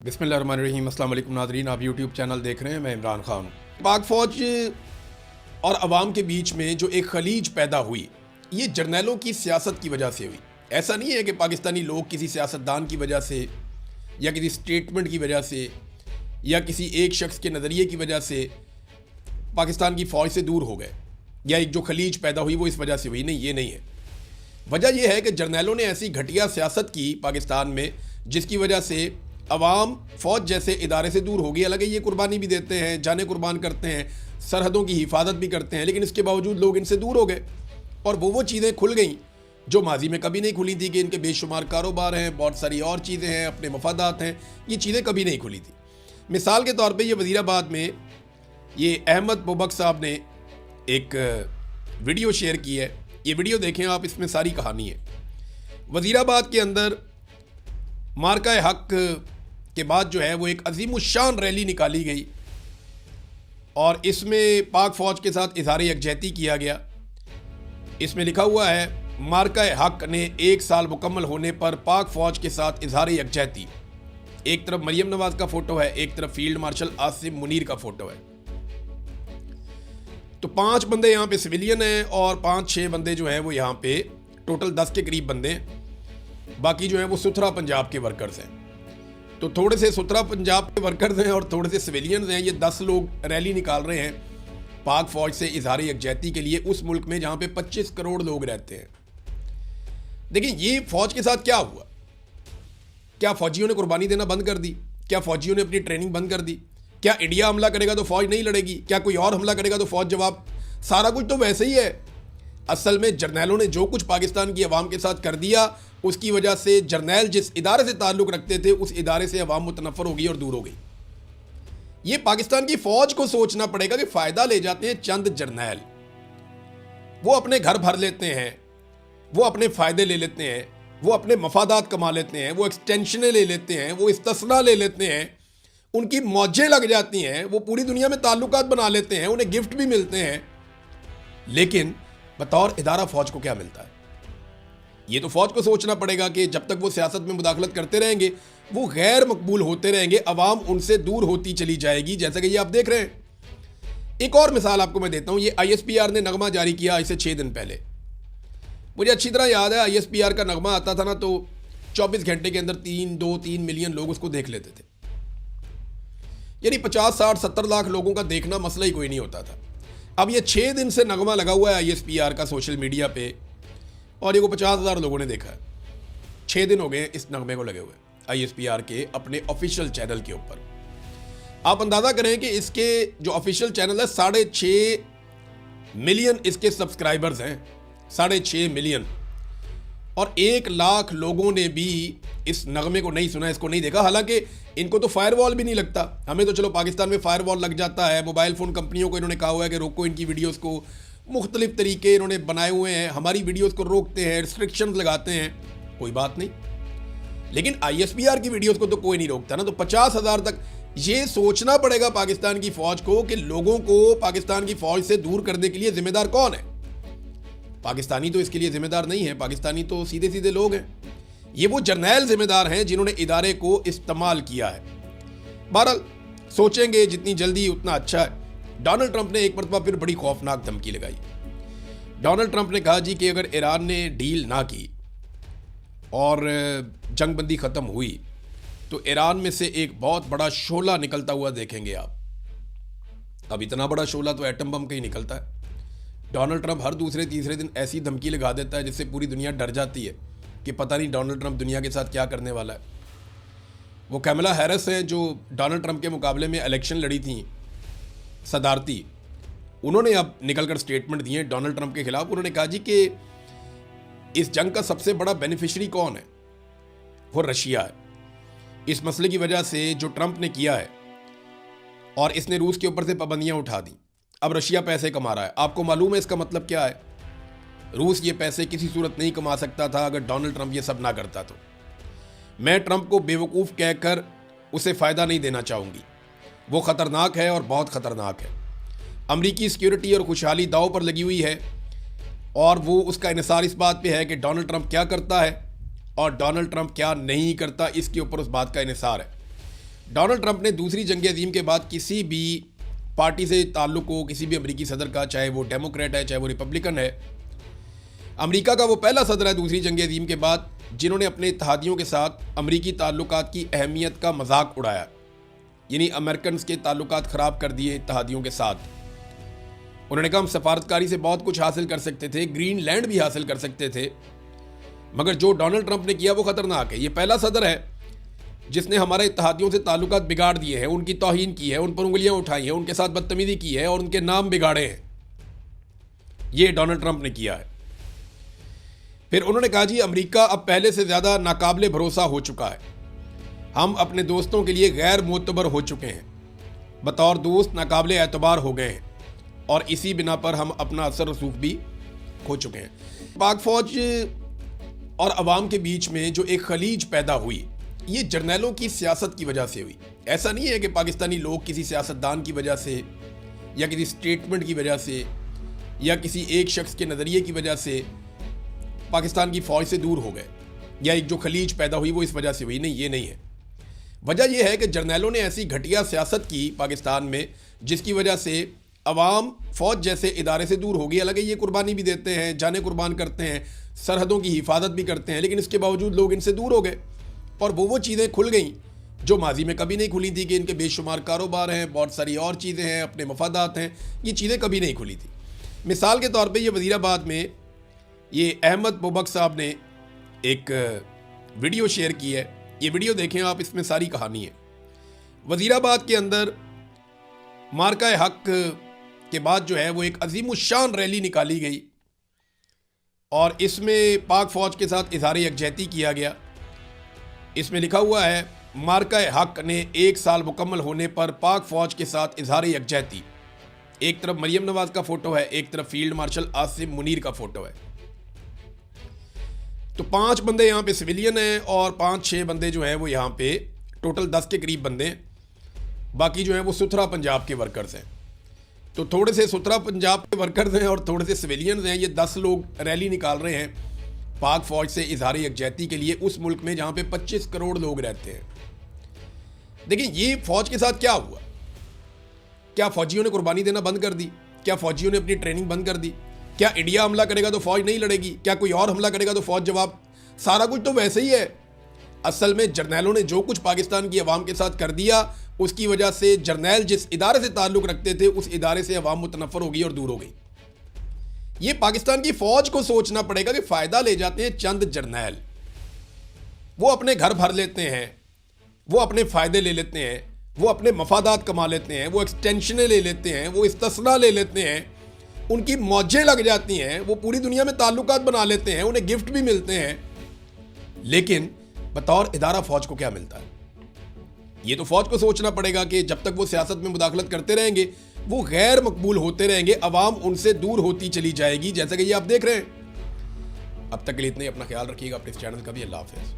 बिस्मिल्लाहिर्रहमानिर्रहीम। अस्सलाम वालेकुम नाज़रीन, आप यूट्यूब चैनल देख रहे हैं, मैं इमरान ख़ान। पाक फ़ौज और अवाम के बीच में जो एक खलीज पैदा हुई, ये जर्नैलों की सियासत की वजह से हुई। ऐसा नहीं है कि पाकिस्तानी लोग किसी सियासतदान की वजह से या किसी स्टेटमेंट की वजह से या किसी एक शख्स के नज़रिए की वजह से पाकिस्तान की फ़ौज से दूर हो गए, या एक जो खलीज पैदा हुई वो इस वजह से हुई। नहीं, ये नहीं है। वजह यह है कि जर्नैलों ने ऐसी घटिया सियासत की पाकिस्तान में जिसकी वजह से अवाम फ़ौज जैसे इदारे से दूर हो गई। हालांकि ये कुर्बानी भी देते हैं, जाने कुर्बान करते हैं, सरहदों की हिफाजत भी करते हैं, लेकिन इसके बावजूद लोग इनसे दूर हो गए और वो चीज़ें खुल गई जो माजी में कभी नहीं खुली थी कि इनके बेशुमार कारोबार हैं, बहुत सारी और चीज़ें हैं, अपने मफादात हैं। ये चीज़ें कभी नहीं खुली थी। मिसाल के तौर पर ये वज़ीराबाद में ये अहमद बुबक साहब ने एक वीडियो शेयर की है। ये वीडियो देखें आप, इसमें सारी कहानी है। वज़ीराबाद के अंदर मार्का हक के बाद जो है वो एक अजीमुशान रैली निकाली गई और इसमें पाक फ़ौज के साथ इज़हार यकजहती किया गया। इसमें लिखा हुआ है, मार्का हक ने 1 साल मुकम्मल होने पर पाक फ़ौज के साथ इज़हार यकजहती। एक तरफ मरियम नवाज़ का फ़ोटो है, एक तरफ फील्ड मार्शल आसिम मुनीर का फ़ोटो है। तो 5 बंदे यहाँ पे सिविलियन हैं और 5-6 बंदे जो हैं वो यहाँ पे टोटल 10 के करीब बंदे हैं। बाकी जो हैं वो सुथरा पंजाब के वर्कर्स हैं। तो थोड़े से सुथरा पंजाब के वर्कर्स हैं और थोड़े से सिविलियंस हैं। ये 10 लोग रैली निकाल रहे हैं पाक फ़ौज से इज़हार यकजहती के लिए, उस मुल्क में जहाँ पे 25 करोड़ लोग रहते हैं। देखिए ये फ़ौज के साथ क्या हुआ? क्या फ़ौजियों ने कुर्बानी देना बंद कर दी? क्या फ़ौजियों ने अपनी ट्रेनिंग बंद कर दी? क्या इंडिया हमला करेगा तो फ़ौज नहीं लड़ेगी? क्या कोई और हमला करेगा तो फ़ौज जवाब? सारा कुछ तो वैसे ही है। असल में जर्नैलों ने जो कुछ पाकिस्तान की अवाम के साथ कर दिया, उसकी वजह से जर्नैल जिस इदारे से ताल्लुक़ रखते थे उस इदारे से अवाम मुतनफ़र हो गई और दूर हो गई। ये पाकिस्तान की फ़ौज को सोचना पड़ेगा कि फ़ायदा ले जाते हैं चंद जर्नैल। वो अपने घर भर लेते हैं, वो अपने फ़ायदे ले लेते हैं, वो अपने मफादात कमा लेते हैं, वो एक्सटेंशनें ले लेते हैं, वो इस्तिस्ना ले लेते हैं, उनकी मौजें लग जाती हैं, वो पूरी दुनिया में ताल्लुकात बना लेते हैं, उन्हें गिफ्ट भी मिलते हैं। लेकिन बतौर इदारा फ़ौज को क्या मिलता है? ये तो फ़ौज को सोचना पड़ेगा कि जब तक वो सियासत में मुदाखलत करते रहेंगे वो गैर मकबूल होते रहेंगे, अवाम उनसे दूर होती चली जाएगी, जैसा कि ये आप देख रहे हैं। एक और मिसाल आपको मैं देता हूँ। ये ISPR ने नगमा जारी किया आज से 6 दिन पहले। मुझे अच्छी तरह याद है, ISPR का नगमा आता था ना तो 24 घंटे के अंदर 2-3 मिलियन लोग उसको देख लेते थे। यानी 50-60-70 लाख लोगों का देखना मसला ही कोई नहीं होता था। अब ये 6 दिन से नगमा लगा हुआ है ISPR का सोशल मीडिया पे और ये को 50,000 लोगों ने देखा है। 6 दिन हो गए इस नगमे को लगे हुए ISPR के अपने ऑफिशियल चैनल के ऊपर। आप अंदाज़ा करें कि इसके जो ऑफिशियल चैनल है 6.5 मिलियन इसके सब्सक्राइबर्स हैं, 6.5 मिलियन। और 1 लाख लोगों ने भी इस नगमे को नहीं सुना, इसको नहीं देखा। हालांकि इनको तो फायरवॉल भी नहीं लगता। हमें तो चलो पाकिस्तान में फायरवॉल लग जाता है। मोबाइल फ़ोन कंपनियों को इन्होंने कहा हुआ है कि रोको इनकी वीडियोस को, मुख्तलिफ तरीके इन्होंने बनाए हुए हैं, हमारी वीडियोस को रोकते हैं, रिस्ट्रिक्शंस लगाते हैं, कोई बात नहीं। लेकिन ISPR की वीडियोस को तो कोई नहीं रोकता ना। तो 50,000 तक ये सोचना पड़ेगा पाकिस्तान की फ़ौज को कि लोगों को पाकिस्तान की फ़ौज से दूर करने के लिए जिम्मेदार कौन है? पाकिस्तानी तो इसके लिए जिम्मेदार नहीं है, पाकिस्तानी तो सीधे सीधे लोग हैं। ये वो जर्नैल जिम्मेदार हैं जिन्होंने इदारे को इस्तेमाल किया है। बहरहाल सोचेंगे जितनी जल्दी उतना अच्छा है। डोनाल्ड ट्रंप ने एक मरतबा फिर बड़ी खौफनाक धमकी लगाई। डोनाल्ड ट्रंप ने कहा जी कि अगर ईरान ने डील ना की और जंगबंदी ख़त्म हुई तो ईरान में से एक बहुत बड़ा शोला निकलता हुआ देखेंगे आप। अब इतना बड़ा शोला तो एटम बम का ही निकलता है। डोनाल्ड ट्रंप हर दूसरे तीसरे दिन ऐसी धमकी लगा देता है जिससे पूरी दुनिया डर जाती है कि पता नहीं डोनाल्ड ट्रंप दुनिया के साथ क्या करने वाला है। वो कैमला हैरिस हैं जो डोनाल्ड ट्रंप के मुकाबले में इलेक्शन लड़ी थी सदारती, उन्होंने अब निकलकर स्टेटमेंट दिए डोनाल्ड ट्रंप के खिलाफ। उन्होंने कहा जी कि इस जंग का सबसे बड़ा बेनिफिशरी कौन है? वो रशिया है। इस मसले की वजह से जो ट्रंप ने किया है और इसने रूस के ऊपर से पाबंदियां उठा दी, अब रशिया पैसे कमा रहा है। आपको मालूम है इसका मतलब क्या है? रूस ये पैसे किसी सूरत नहीं कमा सकता था अगर डोनाल्ड ट्रंप ये सब ना करता। तो मैं ट्रंप को बेवकूफ़ कहकर उसे फ़ायदा नहीं देना चाहूँगी। वो ख़तरनाक है और बहुत ख़तरनाक है। अमरीकी सिक्योरिटी और खुशहाली दाव पर लगी हुई है और वो उसका इन्हिसार इस बात पे है कि डोनाल्ड ट्रंप क्या करता है और डोनाल्ड ट्रंप क्या नहीं करता, इसके ऊपर उस बात का इन्हिसार है। डोनाल्ड ट्रंप ने दूसरी जंग अजीम के बाद किसी भी पार्टी से ताल्लुक हो, किसी भी अमेरिकी सदर का, चाहे वो डेमोक्रेट है चाहे वो रिपब्लिकन है, अमेरिका का वो पहला सदर है दूसरी जंग अजीम के बाद जिन्होंने अपने इत्तेहादियों के साथ अमेरिकी ताल्लुकात की अहमियत का मजाक उड़ाया, यानी अमेरिकन के ताल्लुकात ख़राब कर दिए इत्तेहादियों के साथ। उन्होंने कहा हम सफारतकारी से बहुत कुछ हासिल कर सकते थे, ग्रीनलैंड भी हासिल कर सकते थे, मगर जो डोनाल्ड ट्रंप ने किया वो ख़तरनाक है। ये पहला सदर है जिसने हमारे इत्तेहादियों से ताल्लुकात बिगाड़ दिए हैं, उनकी तौहीन की है, उन पर उंगलियां उठाई हैं, उनके साथ बदतमीजी की है और उनके नाम बिगाड़े हैं। ये डोनाल्ड ट्रंप ने किया है। फिर उन्होंने कहा जी अमेरिका अब पहले से ज़्यादा नाकाबिले भरोसा हो चुका है, हम अपने दोस्तों के लिए गैर मोतबर हो चुके हैं, बतौर दोस्त नाकाबिले एतबार हो गए हैं और इसी बिना पर हम अपना असर रसूख भी खो चुके हैं। पाक फौज और अवाम के बीच में जो एक खलीज पैदा हुई, ये जर्नैलों की सियासत की वजह से हुई। ऐसा नहीं है कि पाकिस्तानी लोग किसी सियासतदान की वजह से या किसी स्टेटमेंट की वजह से या किसी एक शख्स के नज़रिए की वजह से पाकिस्तान की फ़ौज से दूर हो गए या एक जो खलीज पैदा हुई वो इस वजह से हुई। नहीं, ये नहीं है। वजह यह है कि जर्नैलों ने ऐसी घटिया सियासत की पाकिस्तान में जिसकी वजह से अवाम फ़ौज जैसे इदारे से दूर हो गई। हालांकि ये कुर्बानी भी देते हैं, जाने कुर्बान करते हैं, सरहदों की हिफाजत भी करते हैं, लेकिन इसके बावजूद लोग इनसे दूर हो गए और वो चीज़ें खुल गई जो माजी में कभी नहीं खुली थी कि इनके बेशुमार कारोबार हैं, बहुत सारी और चीज़ें हैं, अपने मफादात हैं, ये चीज़ें कभी नहीं खुली थी। मिसाल के तौर पे ये वज़ीराबाद में ये अहमद बुबक साहब ने एक वीडियो शेयर की है। ये वीडियो देखें आप, इसमें सारी कहानी है। वज़ीराबाद के अंदर मार्का हक के बाद जो है वो एक अजीमुशान रैली निकाली गई और इसमें पाक फ़ौज के साथ इज़हार यकजहती किया गया। इसमें लिखा हुआ है मार्का हक ने 1 साल मुकम्मल होने पर पाक फ़ौज के साथ इज़हार यकजहती। एक तरफ मरियम नवाज का फ़ोटो है, एक तरफ फील्ड मार्शल आसिम मुनीर का फ़ोटो है। तो 5 बंदे यहाँ पे सिविलियन हैं और 5-6 बंदे जो हैं वो यहाँ पे टोटल 10 के करीब बंदे, बाकी जो हैं वो सुथरा पंजाब के वर्कर्स हैं। तो थोड़े से सुथरा पंजाब के वर्कर्स हैं और थोड़े से सिविलियंस हैं। ये 10 लोग रैली निकाल रहे हैं पाक फ़ौज से इज़हार यकजहती के लिए उस मुल्क में जहाँ पे 25 करोड़ लोग रहते हैं। देखिए ये फ़ौज के साथ क्या हुआ? क्या फ़ौजियों ने कुर्बानी देना बंद कर दी? क्या फ़ौजियों ने अपनी ट्रेनिंग बंद कर दी? क्या इंडिया हमला करेगा तो फ़ौज नहीं लड़ेगी? क्या कोई और हमला करेगा तो फ़ौज जवाब? सारा कुछ तो वैसे ही है। असल में जर्नैलों ने जो कुछ पाकिस्तान की अवाम के साथ कर दिया, उसकी वजह से जर्नैल जिस इदारे से ताल्लुक़ रखते थे उस इदारे से अवाम मुतनफ़र हो गई और दूर हो गई। ये पाकिस्तान की फ़ौज को सोचना पड़ेगा कि फ़ायदा ले जाते हैं चंद जर्नैल, वो अपने घर भर लेते हैं, वो अपने फ़ायदे ले लेते हैं, वो अपने मफादात कमा लेते हैं, वो एक्सटेंशनें ले लेते हैं, वो इस्तिस्ना ले लेते हैं, उनकी मौजें लग जाती हैं, वो पूरी दुनिया में ताल्लुकात बना लेते हैं, उन्हें गिफ्ट भी मिलते हैं। लेकिन बतौर इदारा फ़ौज को क्या मिलता है? ये तो फ़ौज को सोचना पड़ेगा कि जब तक वो सियासत में मुदाखलत करते रहेंगे वो गैर मकबूल होते रहेंगे, अवाम उनसे दूर होती चली जाएगी, जैसा कि ये आप देख रहे हैं। अब तक के लिए इतना ही। अपना ख्याल रखिएगा, अपने इस चैनल का भी। अल्लाह हाफ़िज़।